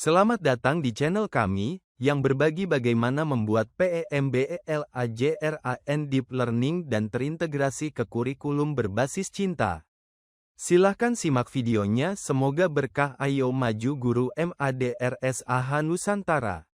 Selamat datang di channel kami, yang berbagi bagaimana membuat PEMBELAJRAN Deep Learning dan terintegrasi ke kurikulum berbasis cinta. Silahkan simak videonya, semoga berkah. Ayo maju guru Madrasah Nusantara.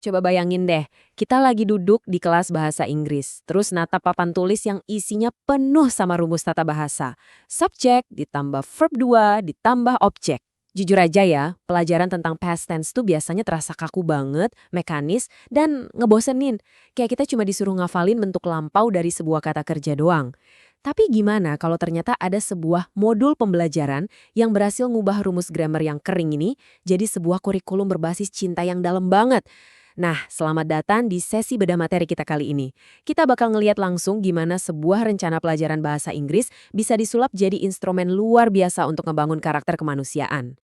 Coba bayangin deh, kita lagi duduk di kelas bahasa Inggris, terus natap papan tulis yang isinya penuh sama rumus tata bahasa. Subjek ditambah verb 2 ditambah objek. Jujur aja ya, pelajaran tentang past tense tuh biasanya terasa kaku banget, mekanis, dan ngebosenin. Kayak kita cuma disuruh ngafalin bentuk lampau dari sebuah kata kerja doang. Tapi gimana kalau ternyata ada sebuah modul pembelajaran yang berhasil ngubah rumus grammar yang kering ini jadi sebuah kurikulum berbasis cinta yang dalam banget? Nah, selamat datang di sesi bedah materi kita kali ini. Kita bakal ngeliat langsung gimana sebuah rencana pelajaran bahasa Inggris bisa disulap jadi instrumen luar biasa untuk ngebangun karakter kemanusiaan.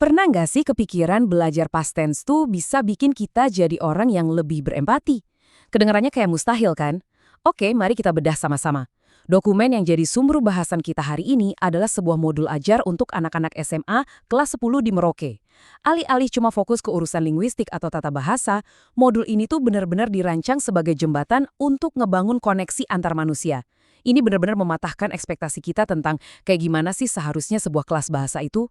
Pernah nggak sih kepikiran belajar past tense tuh bisa bikin kita jadi orang yang lebih berempati? Kedengarannya kayak mustahil kan? Oke, mari kita bedah sama-sama. Dokumen yang jadi sumber bahasan kita hari ini adalah sebuah modul ajar untuk anak-anak SMA kelas 10 di Merauke. Alih-alih cuma fokus ke urusan linguistik atau tata bahasa, modul ini tuh benar-benar dirancang sebagai jembatan untuk ngebangun koneksi antar manusia. Ini benar-benar mematahkan ekspektasi kita tentang kayak gimana sih seharusnya sebuah kelas bahasa itu.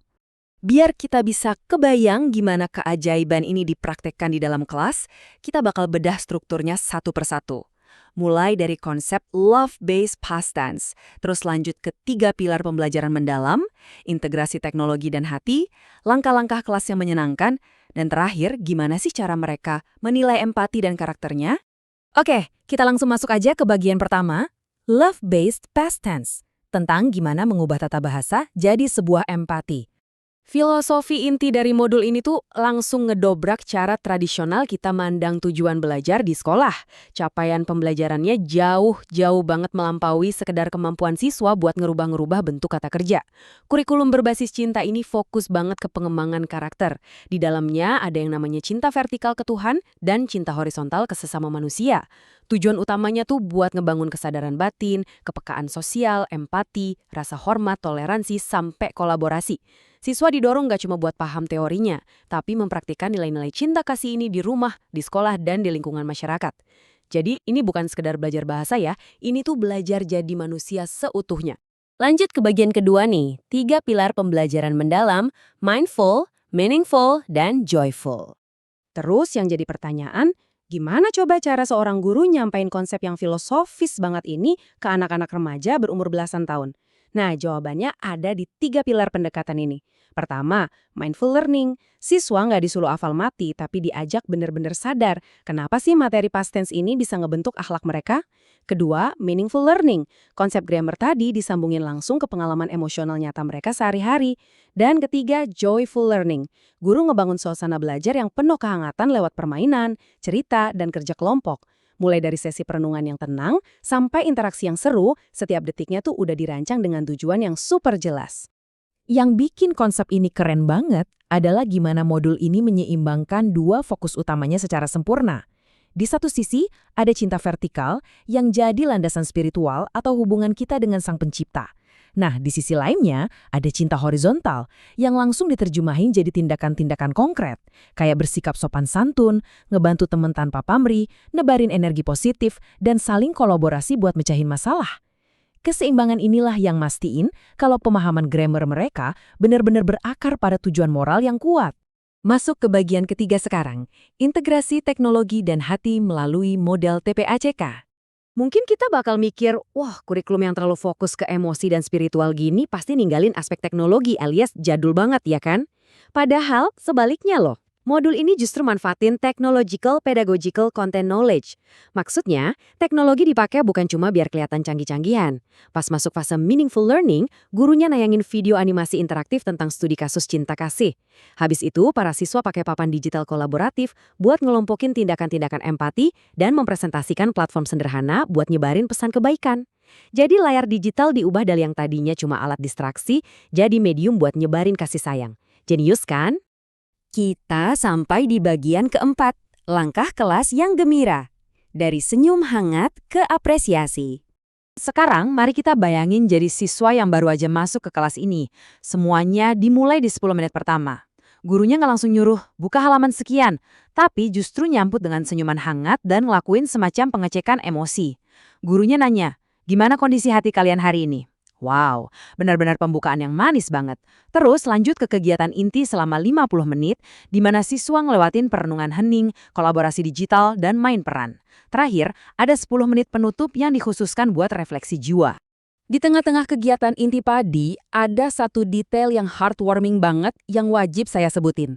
Biar kita bisa kebayang gimana keajaiban ini dipraktekkan di dalam kelas, kita bakal bedah strukturnya satu persatu. Mulai dari konsep love-based past tense, terus lanjut ke 3 pilar pembelajaran mendalam, integrasi teknologi dan hati, langkah-langkah kelas yang menyenangkan, dan terakhir gimana sih cara mereka menilai empati dan karakternya? Oke, kita langsung masuk aja ke bagian pertama, love-based past tense, tentang gimana mengubah tata bahasa jadi sebuah empati. Filosofi inti dari modul ini tuh langsung ngedobrak cara tradisional kita mandang tujuan belajar di sekolah. Capaian pembelajarannya jauh banget melampaui sekedar kemampuan siswa buat ngerubah-ngerubah bentuk kata kerja. Kurikulum berbasis cinta ini fokus banget ke pengembangan karakter. Di dalamnya ada yang namanya cinta vertikal ke Tuhan dan cinta horizontal ke sesama manusia. Tujuan utamanya tuh buat ngebangun kesadaran batin, kepekaan sosial, empati, rasa hormat, toleransi, sampai kolaborasi. Siswa didorong gak cuma buat paham teorinya, tapi mempraktikkan nilai-nilai cinta kasih ini di rumah, di sekolah, dan di lingkungan masyarakat. Jadi ini bukan sekedar belajar bahasa ya, ini tuh belajar jadi manusia seutuhnya. Lanjut ke bagian kedua nih, 3 pilar pembelajaran mendalam, mindful, meaningful, dan joyful. Terus yang jadi pertanyaan, gimana coba cara seorang guru nyampain konsep yang filosofis banget ini ke anak-anak remaja berumur belasan tahun? Nah, jawabannya ada di 3 pilar pendekatan ini. Pertama, mindful learning. Siswa nggak disuruh hafal mati, tapi diajak benar-benar sadar kenapa sih materi past tense ini bisa ngebentuk akhlak mereka. Kedua, meaningful learning. Konsep grammar tadi disambungin langsung ke pengalaman emosional nyata mereka sehari-hari. Dan ketiga, joyful learning. Guru ngebangun suasana belajar yang penuh kehangatan lewat permainan, cerita, dan kerja kelompok. Mulai dari sesi perenungan yang tenang, sampai interaksi yang seru, setiap detiknya tuh udah dirancang dengan tujuan yang super jelas. Yang bikin konsep ini keren banget adalah gimana modul ini menyeimbangkan 2 fokus utamanya secara sempurna. Di satu sisi, ada cinta vertikal yang jadi landasan spiritual atau hubungan kita dengan Sang Pencipta. Nah, di sisi lainnya, ada cinta horizontal yang langsung diterjemahin jadi tindakan-tindakan konkret, kayak bersikap sopan santun, ngebantu teman tanpa pamrih, nebarin energi positif, dan saling kolaborasi buat mecahin masalah. Keseimbangan inilah yang mastiin kalau pemahaman grammar mereka benar-benar berakar pada tujuan moral yang kuat. Masuk ke bagian ketiga sekarang, integrasi teknologi dan hati melalui model TPACK. Mungkin kita bakal mikir, wah kurikulum yang terlalu fokus ke emosi dan spiritual gini pasti ninggalin aspek teknologi alias jadul banget ya kan? Padahal sebaliknya loh, modul ini justru manfaatin technological pedagogical content knowledge. Maksudnya, teknologi dipakai bukan cuma biar kelihatan canggih-canggihan. Pas masuk fase meaningful learning, gurunya nayangin video animasi interaktif tentang studi kasus cinta kasih. Habis itu, para siswa pakai papan digital kolaboratif buat ngelompokin tindakan-tindakan empati dan mempresentasikan platform sederhana buat nyebarin pesan kebaikan. Jadi layar digital diubah dari yang tadinya cuma alat distraksi, jadi medium buat nyebarin kasih sayang. Jenius kan? Kita sampai di bagian keempat, langkah kelas yang gembira. Dari senyum hangat ke apresiasi. Sekarang mari kita bayangin jadi siswa yang baru aja masuk ke kelas ini. Semuanya dimulai di 10 menit pertama. Gurunya nggak langsung nyuruh, buka halaman sekian, tapi justru nyambut dengan senyuman hangat dan ngelakuin semacam pengecekan emosi. Gurunya nanya, gimana kondisi hati kalian hari ini? Wow, benar-benar pembukaan yang manis banget. Terus lanjut ke kegiatan inti selama 50 menit, di mana siswa ngelewatin perenungan hening, kolaborasi digital, dan main peran. Terakhir, ada 10 menit penutup yang dikhususkan buat refleksi jiwa. Di tengah-tengah kegiatan inti padi, ada satu detail yang heartwarming banget yang wajib saya sebutin.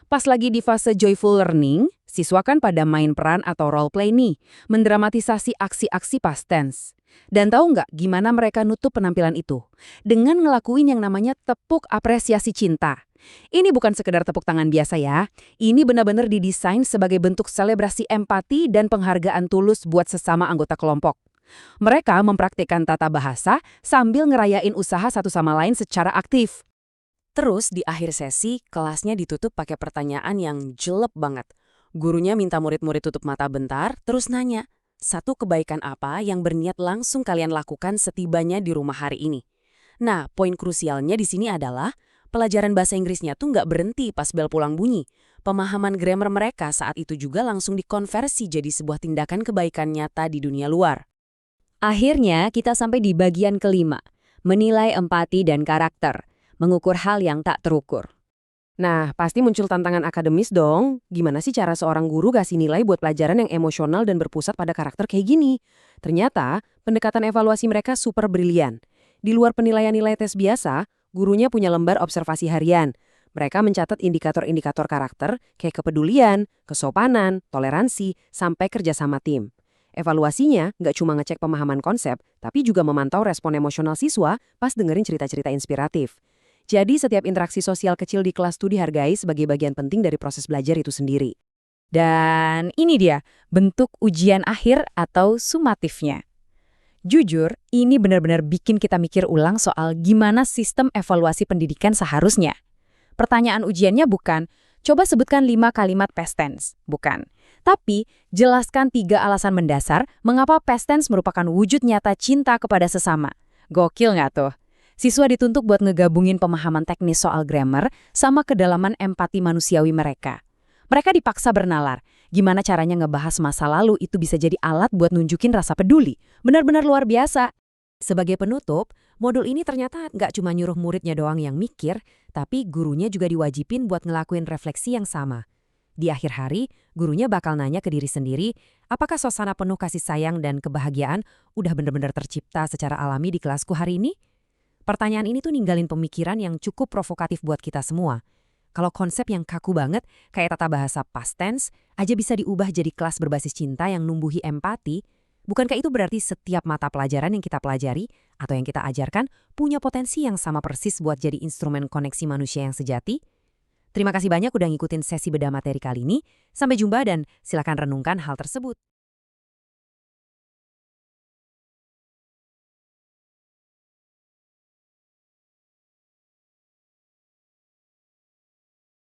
Pas lagi di fase joyful learning, siswa kan pada main peran atau role play nih, mendramatisasi aksi-aksi past tense. Dan tahu nggak gimana mereka nutup penampilan itu? Dengan ngelakuin yang namanya tepuk apresiasi cinta. Ini bukan sekedar tepuk tangan biasa ya. Ini benar-benar didesain sebagai bentuk selebrasi empati dan penghargaan tulus buat sesama anggota kelompok. Mereka mempraktikkan tata bahasa sambil ngerayain usaha satu sama lain secara aktif. Terus di akhir sesi, kelasnya ditutup pakai pertanyaan yang jelek banget. Gurunya minta murid-murid tutup mata bentar, terus nanya, satu kebaikan apa yang berniat langsung kalian lakukan setibanya di rumah hari ini? Nah, poin krusialnya di sini adalah pelajaran bahasa Inggrisnya tuh nggak berhenti pas bel pulang bunyi. Pemahaman grammar mereka saat itu juga langsung dikonversi jadi sebuah tindakan kebaikan nyata di dunia luar. Akhirnya kita sampai di bagian kelima, menilai empati dan karakter, mengukur hal yang tak terukur. Nah, pasti muncul tantangan akademis dong. Gimana sih cara seorang guru kasih nilai buat pelajaran yang emosional dan berpusat pada karakter kayak gini? Ternyata, pendekatan evaluasi mereka super brilian. Di luar penilaian nilai tes biasa, gurunya punya lembar observasi harian. Mereka mencatat indikator-indikator karakter kayak kepedulian, kesopanan, toleransi, sampai kerjasama tim. Evaluasinya nggak cuma ngecek pemahaman konsep, tapi juga memantau respon emosional siswa pas dengerin cerita-cerita inspiratif. Jadi setiap interaksi sosial kecil di kelas itu dihargai sebagai bagian penting dari proses belajar itu sendiri. Dan ini dia, bentuk ujian akhir atau sumatifnya. Jujur, ini benar-benar bikin kita mikir ulang soal gimana sistem evaluasi pendidikan seharusnya. Pertanyaan ujiannya bukan, coba sebutkan 5 kalimat past tense. Bukan. Tapi, jelaskan 3 alasan mendasar mengapa past tense merupakan wujud nyata cinta kepada sesama. Gokil nggak tuh? Siswa dituntut buat ngegabungin pemahaman teknis soal grammar sama kedalaman empati manusiawi mereka. Mereka dipaksa bernalar, gimana caranya ngebahas masa lalu itu bisa jadi alat buat nunjukin rasa peduli. Benar-benar luar biasa. Sebagai penutup, modul ini ternyata nggak cuma nyuruh muridnya doang yang mikir, tapi gurunya juga diwajibin buat ngelakuin refleksi yang sama. Di akhir hari, gurunya bakal nanya ke diri sendiri, apakah suasana penuh kasih sayang dan kebahagiaan udah benar-benar tercipta secara alami di kelasku hari ini? Pertanyaan ini tuh ninggalin pemikiran yang cukup provokatif buat kita semua. Kalau konsep yang kaku banget, kayak tata bahasa past tense, aja bisa diubah jadi kelas berbasis cinta yang numbuhi empati, bukankah itu berarti setiap mata pelajaran yang kita pelajari atau yang kita ajarkan punya potensi yang sama persis buat jadi instrumen koneksi manusia yang sejati? Terima kasih banyak udah ngikutin sesi bedah materi kali ini. Sampai jumpa dan silakan renungkan hal tersebut.